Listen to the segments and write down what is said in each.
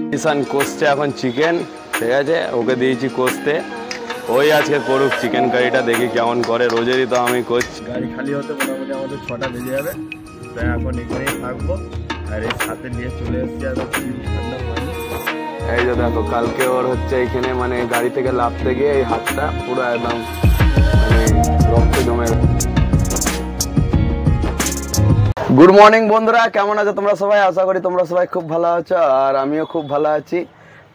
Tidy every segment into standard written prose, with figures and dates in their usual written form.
কিষান কষছে এখন চিকেন, ঠিক আছে, ওকে দিয়েছি কষতে। ওই আজকে করুক চিকেন কারিটা, দেখি কেমন করে। রোজেরই তো আমি করছি। গাড়ি খালি হতে মোটামুটি আমাদের 6টা বেজে যাবে, তাই এখন এখানেই থাকবো। আর এই সাথে নিয়ে চলে এসেছি, আর ঠান্ডা হয়নি। এই যে দেখো, কালকে ওর হচ্ছে এইখানে মানে গাড়ি থেকে লাফতে গিয়ে এই হাতটা পুরো একদম মানে রক্তে জমে। গুড মর্নিং বন্ধুরা, কেমন আছো তোমরা সবাই? আশা করি তোমরা সবাই খুব ভালো আছো, আর আমিও খুব ভালো আছি।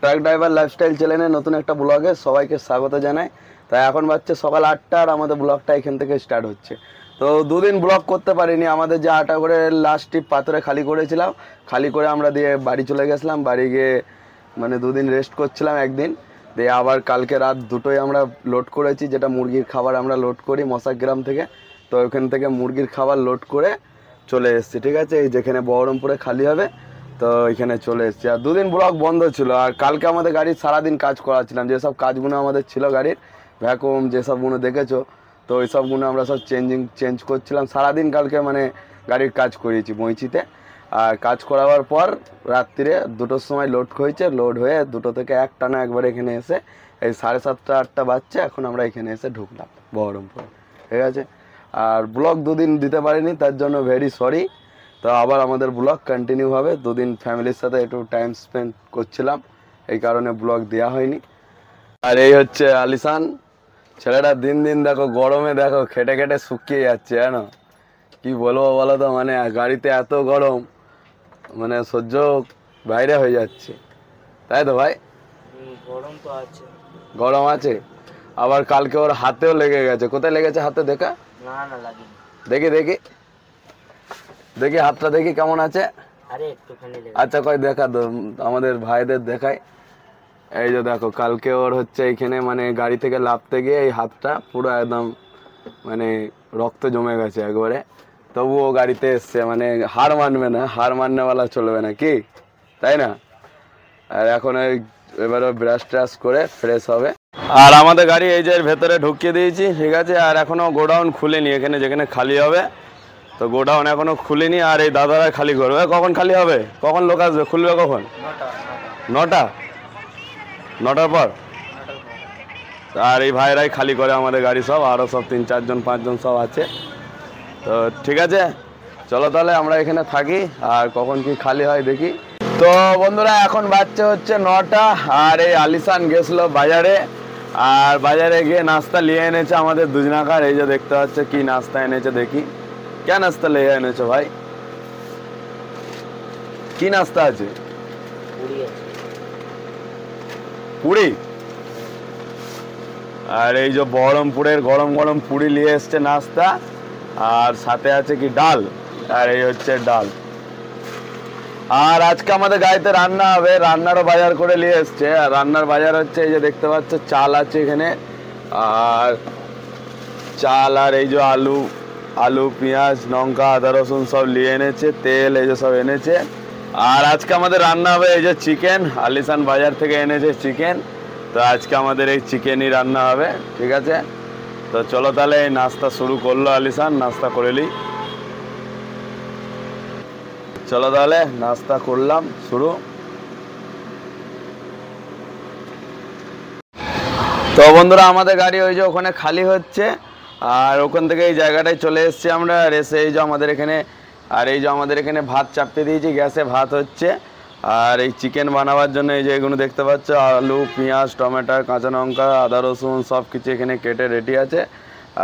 ট্রাক ড্রাইভার লাইফস্টাইল চ্যানেলে নতুন একটা ব্লগে সবাইকে স্বাগত জানাই। তাই এখন বাজছে সকাল 8টা, আর আমাদের ব্লগটা এখান থেকে স্টার্ট হচ্ছে। তো দুদিন ব্লগ করতে পারিনি। আমাদের যে 8টা করে লাস্ট ট্রিপ পাথরে খালি করেছিলাম, খালি করে আমরা দিয়ে বাড়ি চলে গেছিলাম। বাড়ি গিয়ে মানে দুদিন রেস্ট করছিলাম, একদিন দিয়ে আবার কালকে রাত 2টোয় আমরা লোড করেছি, যেটা মুরগির খাবার আমরা লোড করি মশাগ্রাম থেকে। তো ওখান থেকে মুরগির খাবার লোড করে চলে এসেছি, ঠিক আছে, এই যেখানে বহরমপুরে খালি হবে, তো এখানে চলে এসেছি। আর দুদিন ব্লক বন্ধ ছিল। আর কালকে আমাদের গাড়ির সারাদিন কাজ করাচ্ছিলাম, যেসব কাজগুলো আমাদের ছিল গাড়ির ভ্যাকুম যেসবগুলো দেখেছো, তো ওই সবগুলো আমরা সব চেঞ্জ করছিলাম সারাদিন। কালকে মানে গাড়ির কাজ করিয়েছি বইচিতে। আর কাজ করাবার পর রাত্রিরে 2টোর সময় লোড হয়েছে, লোড হয়ে 2টো থেকে 1 টানা একবার এখানে এসে এই 7:30 8টা বাজছে, এখন আমরা এখানে এসে ঢুকলাম বহরমপুরে, ঠিক আছে। আর ব্লগ দুদিন দিতে পারিনি, তার জন্য ভেরি সরি। তো আবার আমাদের ব্লগ কন্টিনিউ হবে। দুদিন ফ্যামিলির সাথে একটু টাইম স্পেন্ড করছিলাম, এই কারণে ব্লগ দেওয়া হয়নি। আর এই হচ্ছে আলিশান ছেলেটা, দিন দিন দেখো গরমে দেখো খেটে খেটে শুকিয়ে যাচ্ছে, জানো কি বলবো বলো তো। মানে গাড়িতে এত গরম, মানে সহ্য বাইরে হয়ে যাচ্ছে, তাই তো ভাই? গরম তো আছে, গরম আছে। আবার কালকে ওর হাতেও লেগে গেছে। কোথায় লেগেছে হাতে দেখা? না না লাগেনি। দেখি দেখি দেখি হাতটা দেখি কেমন আছে। আরে একটুখানি লেগে। আচ্ছা কই দেখা আমাদের ভাইদের দেখাই। এই যে দেখো, কালকে ওর হচ্ছে এইখানে মানে গাড়ি থেকে লাফতে গিয়ে এই হাতটা পুরো একদম মানে রক্ত জমে গেছে একবারে। তবুও গাড়িতে এসছে, মানে হার মানবে না, হার মাননেওয়ালা চলবে না, কি তাই না? আর এখন এবারে ব্রাশ ট্রাশ করে ফ্রেশ হবে। আর আমাদের গাড়ি এই যে ভেতরে ঢুকিয়ে দিয়েছি, ঠিক আছে। আর এখনো গোডাউন খুলেনি, এখানে যেখানে খালি হবে, তো গোডাউন এখনো খুলেনি। আর এই দাদারা খালি করবে। কখন খালি হবে? কখন লোক আসবে? খুলবে কখন? 9টা 9টার পর। আর এই ভাইরাই খালি করে আমাদের গাড়ি সব, আরও সব 3 4 জন 5 জন সব আছে। তো ঠিক আছে, চলো তাহলে আমরা এখানে থাকি, আর কখন কি খালি হয় দেখি। তো বন্ধুরা এখন বাজছে হচ্ছে 9টা। আর এই আলিশান গেছিলো বাজারে, আর বাজারে গিয়ে নাস্তা নিয়ে এনেছে আমাদের দুজনাকার। এই যে দেখতে পাচ্ছ কি নাস্তা এনেছে, দেখি क्या नाश्ता ले এনেছো ভাই? কি নাস্তা আছে? পুরি। আর এই যে বহরমপুরের গরম গরম পুরি নিয়ে এসছে নাস্তা, আর সাথে আছে কি ডাল। আর এই হচ্ছে ডাল। আর আজকে আমাদের গাড়িতে রান্না হবে, রান্নারও বাজার করে নিয়ে এসছে। আর রান্নার বাজার হচ্ছে এই যে দেখতে পাচ্ছ, চাল আছে এখানে, আর চাল, আর এই যে আলু আলু পেঁয়াজ লঙ্কা আদা রসুন সব নিয়ে এনেছে, তেল এই যে সব এনেছে। আর আজকে আমাদের রান্না হবে এই যে চিকেন। আলিশান বাজার থেকে এনেছে চিকেন, তো আজকে আমাদের এই চিকেনই রান্না হবে, ঠিক আছে। তো চলো তাহলে এই নাস্তা শুরু করলো আলিশান, নাস্তা করে নিই। চলো তাহলে নাস্তা করলাম শুরু। তো বন্ধুরা আমাদের গাড়ি ওই যে ওখানে খালি হচ্ছে, আর ওখান থেকে এই জায়গাটায় চলে এসেছি আমরা। আর এসে এই যে আমাদের এখানে, আর এই যে আমাদের এখানে ভাত চাপিয়ে দিয়েছি, গ্যাসে ভাত হচ্ছে। আর এই চিকেন বানাবার জন্য এই যে এগুলো দেখতে পাচ্ছ, আলু পেঁয়াজ টমেটো কাঁচা লঙ্কা আদা রসুন সব কিছু এখানে কেটে রেডি আছে।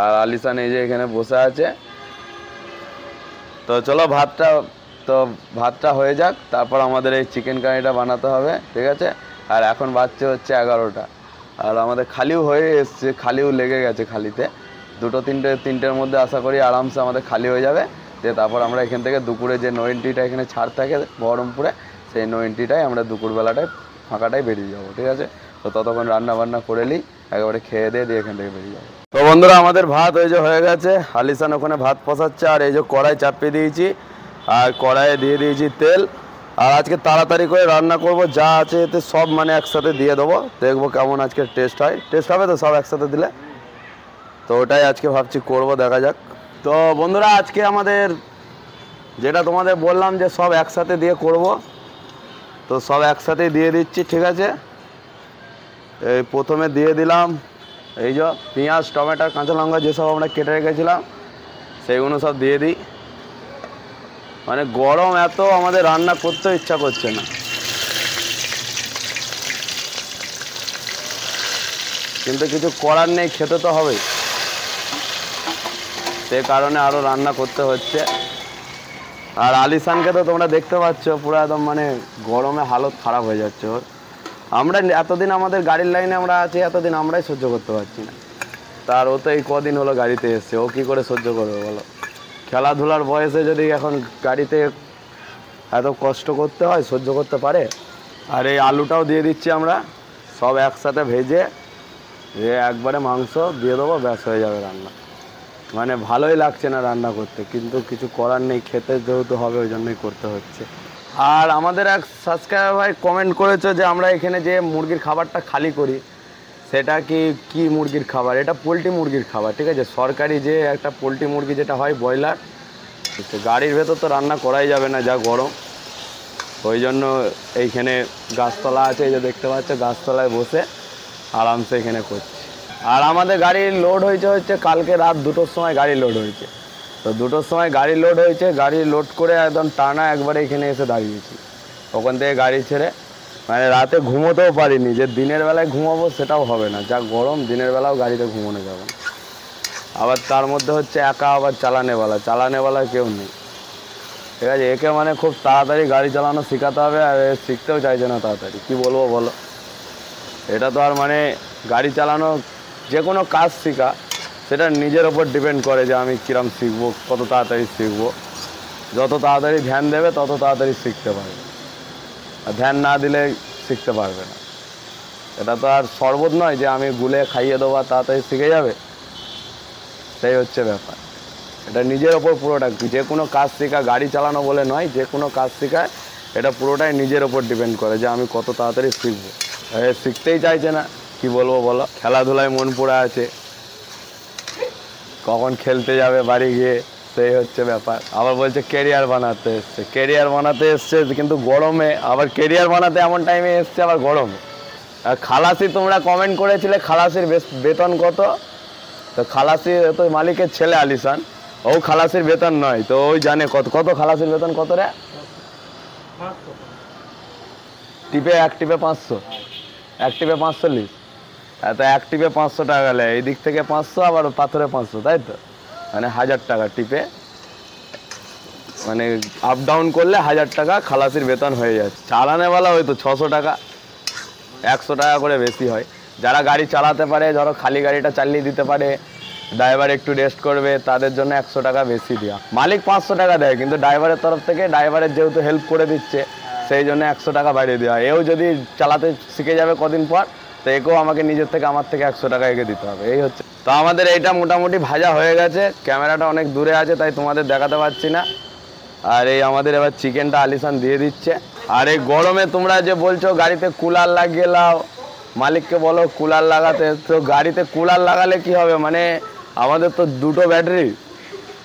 আর আলিশান এই যে এখানে বসে আছে। তো চলো ভাতটা হয়ে যাক, তারপর আমাদের এই চিকেন কারিটা বানাতে হবে, ঠিক আছে। আর এখন বাজছে হচ্ছে 11টা, আর আমাদের খালিও হয়ে এসছে, খালিও লেগে গেছে। খালিতে 2টো 3টের মধ্যে আশা করি আরামসে আমাদের খালি হয়ে যাবে। দিয়ে তারপর আমরা এখান থেকে দুপুরে যে 9টা এখানে ছাড় থাকে বহরমপুরে, সেই 9টায় আমরা দুপুরবেলাটায় ফাঁকাটাই বেরিয়ে যাবো, ঠিক আছে। তো ততক্ষণ রান্না বান্না করে নিই, একেবারে খেয়ে দিয়ে এখান থেকে বেরিয়ে যাবো। তো বন্ধুরা আমাদের ভাত ওই যে হয়ে গেছে, আলিশান ওখানে ভাত পচাচ্ছে। আর এই যে কড়াই চাপিয়ে দিয়েছি, আর কড়াইয়ে দিয়ে দিয়েছি তেল। আর আজকে তাড়াতাড়ি করে রান্না করব, যা আছে এতে সব মানে একসাথে দিয়ে দেবো, দেখবো কেমন আজকে টেস্ট হয়। টেস্ট হবে তো সব একসাথে দিলে? তো ওটাই আজকে ভাবছি করব, দেখা যাক। তো বন্ধুরা আজকে আমাদের যেটা তোমাদের বললাম যে সব একসাথে দিয়ে করব, তো সব একসাথেই দিয়ে দিচ্ছি, ঠিক আছে। এই প্রথমে দিয়ে দিলাম এই যে পেঁয়াজ, টমেটো, কাঁচা লঙ্কা যেসব আমরা কেটে রেখেছিলাম সেইগুলো সব দিয়ে দিই। মানে গরম এত আমাদের রান্না করতেও ইচ্ছা করছে না, কিন্তু কিছু করার নেই, খেতে তো হবেই, সে কারণে আরও রান্না করতে হচ্ছে। আর আলিশানকে তো তোমরা দেখতে পাচ্ছ পুরো একদম মানে গরমে হালত খারাপ হয়ে যাচ্ছে ওর। আমরা এতদিন আমাদের গাড়ির লাইনে আমরা আছি, এতদিন আমরাই সহ্য করতে পারছি না, তার ও তো এই কদিন হলো গাড়িতে এসছে, ও কী করে সহ্য করবে বলো? খেলাধুলার বয়সে যদি এখন গাড়িতে এত কষ্ট করতে হয়, সহ্য করতে পারে? আর এই আলুটাও দিয়ে দিচ্ছি আমরা, সব একসাথে ভেজে একবারে মাংস দিয়ে দেবো, ব্যাস হয়ে যাবে রান্না। মানে ভালোই লাগছে না রান্না করতে, কিন্তু কিছু করার নেই, খেতে যেহেতু হবে ওই জন্যই করতে হচ্ছে। আর আমাদের এক সাবস্ক্রাইবার ভাই কমেন্ট করেছে যে আমরা এখানে যে মুরগির খাবারটা খালি করি সেটা কি মুরগির খাবার? এটা পোলট্রি মুরগির খাবার, ঠিক আছে। সরকারি যে একটা পোলট্রি মুরগি যেটা হয় ব্রয়লার, গাড়ির ভেতর তো রান্না করাই যাবে না, যা গরম। ওই জন্য এইখানে গাছতলা আছে, এই যে দেখতে পাচ্ছ, গাছতলায় বসে আরামসে এখানে করছি। আর আমাদের গাড়ি লোড হচ্ছে কালকে রাত 2টোর সময় গাড়ি লোড হয়েছে। তো 2টোর সময় গাড়ি লোড হয়েছে, গাড়ি লোড করে একদম টানা একবারে এখানে এসে দাঁড়িয়েছি। ওখান থেকে গাড়ি ছেড়ে মানে রাতে ঘুমোতেও পারিনি, যে দিনের বেলায় ঘুমাবো সেটাও হবে না, যা গরম, দিনের বেলাও গাড়িতে ঘুমোনো যাবে না। আবার তার মধ্যে হচ্ছে একা আবার চালানেওয়ালা কেউ নেই, ঠিক আছে। একে মানে খুব তাড়াতাড়ি গাড়ি চালানো শেখাতে হবে, আর শিখতেও চাইছে না তাড়াতাড়ি, কি বলবো বলো। এটা তো আর মানে গাড়ি চালানো যে কোনো কাজ শেখা সেটা নিজের ওপর ডিপেন্ড করে যে আমি কিরম শিখবো, কত তাড়াতাড়ি শিখবো। যত তাড়াতাড়ি ধ্যান দেবে তত তাড়াতাড়ি শিখতে পারবে, আর ধ্যান না দিলে শিখতে পারবে না। এটা তো আর শরবত নয় যে আমি গুলে খাইয়ে দেবো আর তাড়াতাড়ি শিখে যাবে, সেই হচ্ছে ব্যাপার। এটা নিজের ওপর পুরোটা, যে কোনো কাজ শেখা, গাড়ি চালানো বলে নয়, যে কোনো কাজ শেখায় এটা পুরোটাই নিজের ওপর ডিপেন্ড করে যে আমি কত তাড়াতাড়ি শিখবো। শিখতেই চাইছে না, কি বলবো বলো। খেলাধুলায় মন পড়ে আছে, কখন খেলতে যাবে বাড়ি গিয়ে, সেই হচ্ছে ব্যাপার। আবার বলছে ক্যারিয়ার বানাতে এসছে, কিন্তু গরমে আবার ক্যারিয়ার বানাতে এমন টাইমে এসছে আবার গরমে। আর খালাসি তোমরা কমেন্ট করেছিলে খালাসির বেতন কত, তো খালাসি তো মালিকের ছেলে আলিশান, ও খালাসির বেতন নয়, তো ওই জানে কত খালাসির বেতন কত রে। এক টিপে 500, এক টিপে 540, এত এক টিপে 500 টাকা গেলে এই দিক থেকে 500, আবার পাথরে 500, তাই তো মানে 1000 টাকা টিপে, মানে আপ ডাউন করলে 1000 টাকা খালাসির বেতন হয়ে যাচ্ছে। চালানেওয়ালা হয়তো 600 টাকা, 100 টাকা করে বেশি হয়। যারা গাড়ি চালাতে পারে, ধরো খালি গাড়িটা চালিয়ে দিতে পারে, ড্রাইভার একটু রেস্ট করবে, তাদের জন্য 100 টাকা বেশি দেওয়া। মালিক 500 টাকা দেয়, কিন্তু ড্রাইভারের তরফ থেকে, ড্রাইভারের যেহেতু হেল্প করে দিচ্ছে সেই জন্য 100 টাকা বাড়িয়ে দেওয়া। এও যদি চালাতে শিখে যাবে কদিন পর, তো একেও আমাকে আমার থেকে 100 টাকা এগিয়ে দিতে হবে, এই হচ্ছে। তো আমাদের এইটা মোটামুটি ভাজা হয়ে গেছে, ক্যামেরাটা অনেক দূরে আছে তাই তোমাদের দেখাতে পারছি না। আর এই আমাদের এবার চিকেনটা আলিশান দিয়ে দিচ্ছে। আর এই গরমে তোমরা যে বলছো গাড়িতে কুলার লাগিয়ে লাও, মালিককে বলো কুলার লাগাতে। তো গাড়িতে কুলার লাগালে কি হবে, মানে আমাদের তো 2টো ব্যাটারি,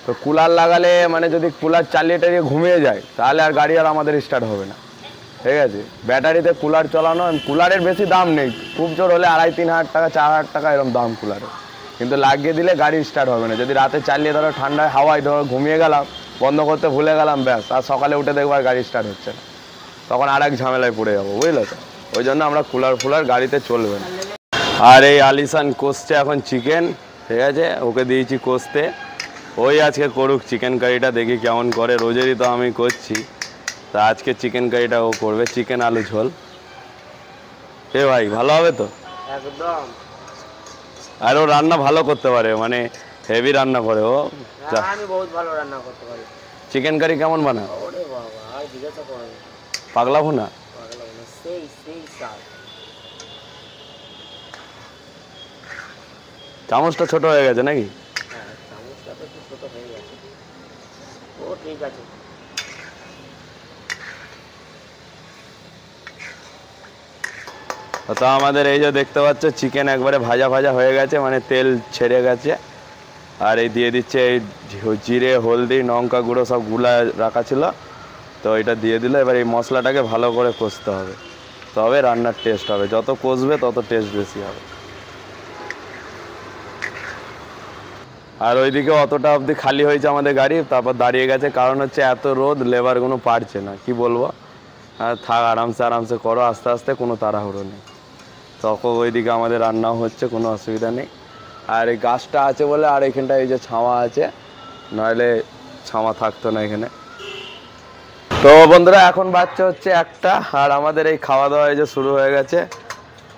তো কুলার লাগালে মানে যদি কুলার চালিয়ে ঘুমিয়ে যায় তাহলে আর গাড়ি আর আমাদের স্টার্ট হবে না, ঠিক আছে। ব্যাটারিতে কুলার চালানো, কুলারের বেশি দাম নেই, খুব জোর হলে 2,5-3 হাজার টাকা, 4 হাজার টাকা এরকম দাম কুলারের, কিন্তু লাগিয়ে দিলে গাড়ি স্টার্ট হবে না। যদি রাতে চালিয়ে ধরো ঠান্ডায় হাওয়ায় ধরো ঘুমিয়ে গেলাম, বন্ধ করতে ভুলে গেলাম, ব্যাস, আর সকালে উঠে দেখবার গাড়ি স্টার্ট হচ্ছে না, তখন আর এক ঝামেলায় পড়ে যাবো, বুঝলে তো। ওই জন্য আমরা কুলার গাড়িতে চলবে না। আর এই আলিশান কষছে এখন চিকেন, ঠিক আছে, ওকে দিয়েছি কষতে, ওই আজকে করুক চিকেন কারিটা, দেখি কেমন করে। রোজেরই তো আমি করছি, তা আজকে চিকেন কারিটা ও করবে, চিকেন আলু ঝোল। এ ভাই ভালো হবে তো একদম। আর ও রান্না ভালো করতে পারে, মানে হেভি রান্না করে ও। আমি বহুত ভালো রান্না করতে পারি। চিকেন কারি কেমন বানায়? ওরে বাবা, আর জিজ্ঞাসা করো না। পাগলা ভুনা, সেই স্বাদ। চামচটা ছোট হয়ে গেছে নাকি? হ্যাঁ, চামচটা তো একটু ছোট হয়ে গেছে। ও ঠিক আছে। তো আমাদের এই যে দেখতে পাচ্ছ চিকেন একবারে ভাজা হয়ে গেছে, মানে তেল ছেড়ে গেছে। আর এই দিয়ে দিচ্ছে এই জিরে, হলদি, লঙ্কা গুঁড়ো সব গুলা রাখা ছিল, তো এটা দিয়ে দিলে এবার এই মশলাটাকে ভালো করে কষতে হবে, তবে রান্নার টেস্ট হবে। যত কষবে তত টেস্ট বেশি হবে। আর ওইদিকে অতটা অবধি খালি হয়েছে আমাদের গাড়ি, তারপর দাঁড়িয়ে গেছে, কারণ হচ্ছে এত রোদ, লেবারগুলো পারছে না, কি বলবো। আর থাক, আরামসে আরামসে করো, আস্তে আস্তে, কোনো তাড়াহুড়ো নেই। তখন ওইদিকে আমাদের রান্নাও হচ্ছে, কোনো অসুবিধা নেই। আর এই গাছটা আছে বলে আর এখানটা এই যে ছাওয়া আছে, নইলে ছাওয়া থাকতো না এখানে। তো বন্ধুরা এখন বাচ্চা হচ্ছে 1টা, আর আমাদের এই খাওয়া দাওয়া এই যে শুরু হয়ে গেছে।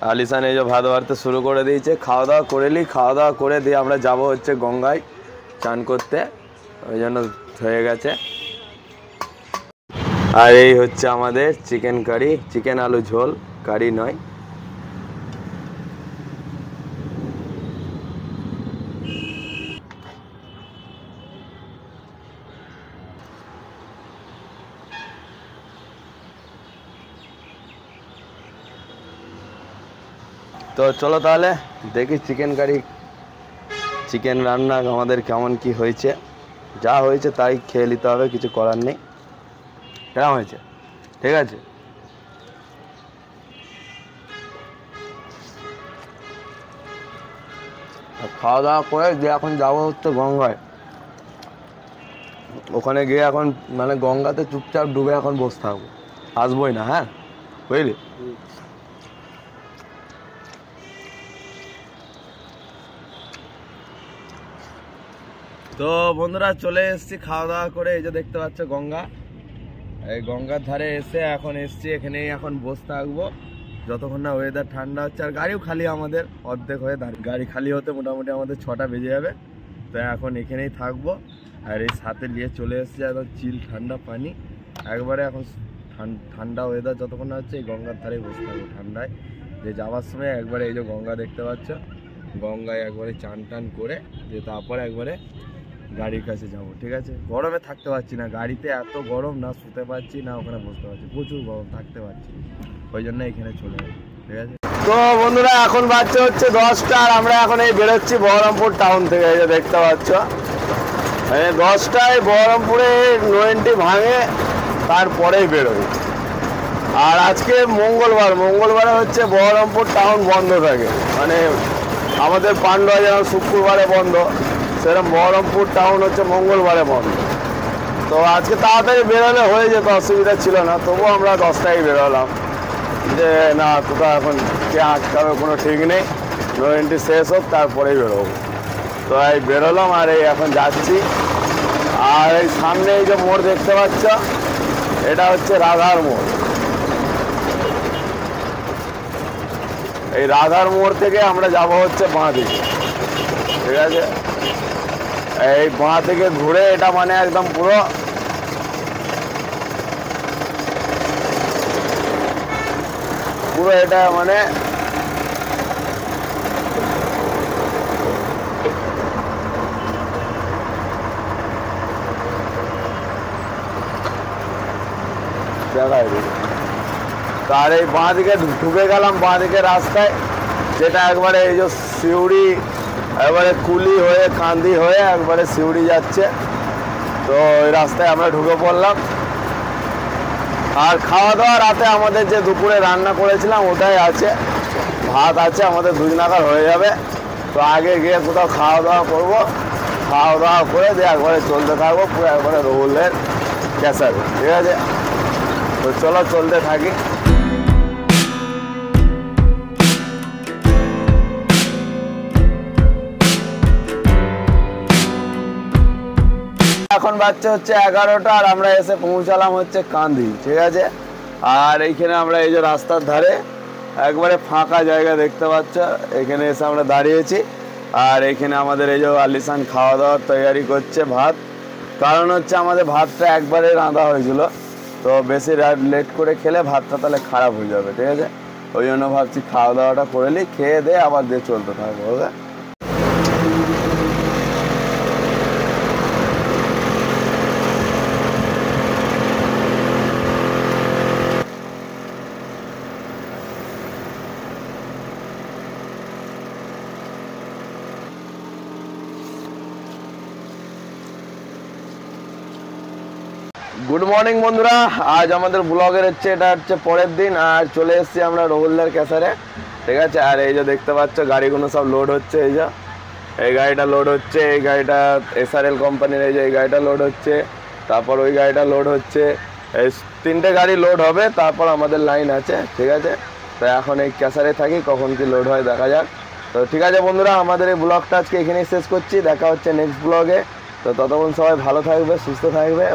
আলিসান এই যে ভাত বাড়তে শুরু করে দিয়েছে। খাওয়া দাওয়া করে নিই, খাওয়া দাওয়া করে দিয়ে আমরা যাব হচ্ছে গঙ্গায় চান করতে, ওই জন্য হয়ে গেছে। আর এই হচ্ছে আমাদের চিকেন কারি, চিকেন আলু ঝোল, কারি নয়। তো চলো তাহলে দেখি চিকেন কারি, চিকেন রান্না আমাদের কেমন কি হয়েছে। যা হয়েছে তাই খেয়ে নিতে হবে, কিছু করার নেই। কেমন হয়েছে? ঠিক আছে। খাওয়া দাওয়া করে দিয়ে এখন যাবো হচ্ছে গঙ্গায়। ওখানে গিয়ে এখন মানে গঙ্গাতে চুপচাপ ডুবে এখন বসে থাকবো, আসবোই না। হ্যাঁ, বুঝলি? তো বন্ধুরা চলে এসেছি খাওয়া দাওয়া করে, এই যে দেখতে পাচ্ছ গঙ্গা, এই গঙ্গার ধারে এসে এখন এসছি, এখানেই এখন বসে থাকবো যতক্ষণ না ওয়েদার ঠান্ডা হচ্ছে। আর গাড়িও খালি আমাদের অর্ধেক হয়ে দাঁড়িয়ে, গাড়ি খালি হতে মোটামুটি আমাদের 6টা বেজে যাবে। তো এখন এখানেই থাকবো। আর এই সাথে নিয়ে চলে এসেছি একদম চিল ঠান্ডা পানি একবারে। এখন ঠান্ডা ওয়েদার যতক্ষণ না হচ্ছে এই গঙ্গার ধারে বসে থাকবো ঠান্ডায়। যে যাওয়ার সময় একবারে এই যে গঙ্গা দেখতে পাচ্ছ, গঙ্গায় একবারে চান টান করে যে তারপরে একবারে গাড়ির কাছে যাবো। ঠিক আছে? গরমে থাকতে পারছি না, গাড়িতে এত গরম, না শুতে পারছি না ওখানে বসতে পারছি, প্রচুর গরম, থাকতে পারছি, ওই জন্য এখানে চলে যাবো। ঠিক আছে? তো বন্ধুরা এখন বাচ্চা হচ্ছে 10টা, আর আমরা এখন এই বেরোচ্ছি বহরমপুর টাউন থেকে। এই যে দেখতে পাচ্ছ 10টায় বহরমপুরে নয়নটি ভাঙে, তারপরেই বেরোই। আর আজকে মঙ্গলবারে হচ্ছে বহরমপুর টাউন বন্ধ থাকে, মানে আমাদের পান্ডুয়া যেমন শুক্রবারে বন্ধ, সেরকম বহরমপুর টাউন হচ্ছে মঙ্গলবারে বন্ধ। তো আজকে তাড়াতাড়ি বেরোলে হয়ে যেত, অসুবিধা ছিল না। তবুও আমরা 10টায় বেরোলাম, যে না কোথাও এখন কে আটকাবে কোনো ঠিক নেই, নয়নটি শেষ হোক তারপরেই বেরোবো। তো এই বেরোলাম, আর এই এখন যাচ্ছি। আর এই সামনে এই যে মোড় দেখতে পাচ্ছ, এটা হচ্ছে রাধার মোড়। এই রাধার মোড় থেকে আমরা যাব হচ্ছে বাঁ দিকে। ঠিক আছে? এই বাঁ থেকে ঘুরে এটা মানে একদম পুরো এটা মানে তার এই বাঁ দিকে ঢুকে গেলাম, বাঁ দিকে রাস্তায়, যেটা একবারে এই যে সিউড়ি, একবারে কুলি হয়ে কান্দি হয়ে একবারে সিউড়ি যাচ্ছে। তো ওই রাস্তায় আমরা ঢুকে পড়লাম। আর খাওয়া দাওয়া রাতে আমাদের যে দুপুরে রান্না করেছিলাম ওটাই আছে, ভাত আছে, আমাদের 2 নাগাদ হয়ে যাবে। তো আগে গিয়ে কোথাও খাওয়া দাওয়া করবো, খাওয়া দাওয়া করে দিয়ে একবারে চলতে থাকবো পুরো একবারে রোলের ক্যাসারে। ঠিক আছে? তো চলো চলতে থাকি। এখন বাচ্চা হচ্ছে 11টা, আর আমরা এসে পৌঁছালাম হচ্ছে কান্দি। ঠিক আছে? আর এইখানে আমরা এই যে রাস্তার ধারে একবারে ফাঁকা জায়গা দেখতে পাচ্ছ, এখানে এসে আমরা দাঁড়িয়েছি। আর এখানে আমাদের এই যে আলিসান খাওয়া দাওয়ার তৈরি করছে ভাত, কারণ হচ্ছে আমাদের ভাতটা একবারে রাঁধা হয়েছিল, তো বেশি লেট করে খেলে ভাতটা তাহলে খারাপ হয়ে যাবে। ঠিক আছে? ওই জন্য ভাবছি খাওয়া দাওয়াটা করে নিই, খেয়ে দিয়ে আবার দিয়ে চলতে থাকবো। ওকে? গুড মর্নিং বন্ধুরা, আজ আমাদের ব্লগের হচ্ছে এটা হচ্ছে পরের দিন, আর চলে এসেছি আমরা রহুলদার ক্যাসারে, ঠিক আছে। আর এই যে দেখতে পাচ্ছ গাড়িগুলো সব লোড হচ্ছে, এই যে এই গাড়িটা লোড হচ্ছে, এই গাড়িটা SRL কোম্পানির, এই যে এই গাড়িটা লোড হচ্ছে, তারপর ওই গাড়িটা লোড হচ্ছে, এই 3টে গাড়ি লোড হবে, তারপর আমাদের লাইন আছে, ঠিক আছে। তো এখন এই ক্যাসারে থাকি, কখন কি লোড হয় দেখা যাক। তো ঠিক আছে বন্ধুরা, আমাদের এই ব্লগটা আজকে এখানেই শেষ করছি, দেখা হচ্ছে নেক্সট ব্লগে। তো ততক্ষণ সবাই ভালো থাকবে, সুস্থ থাকবে।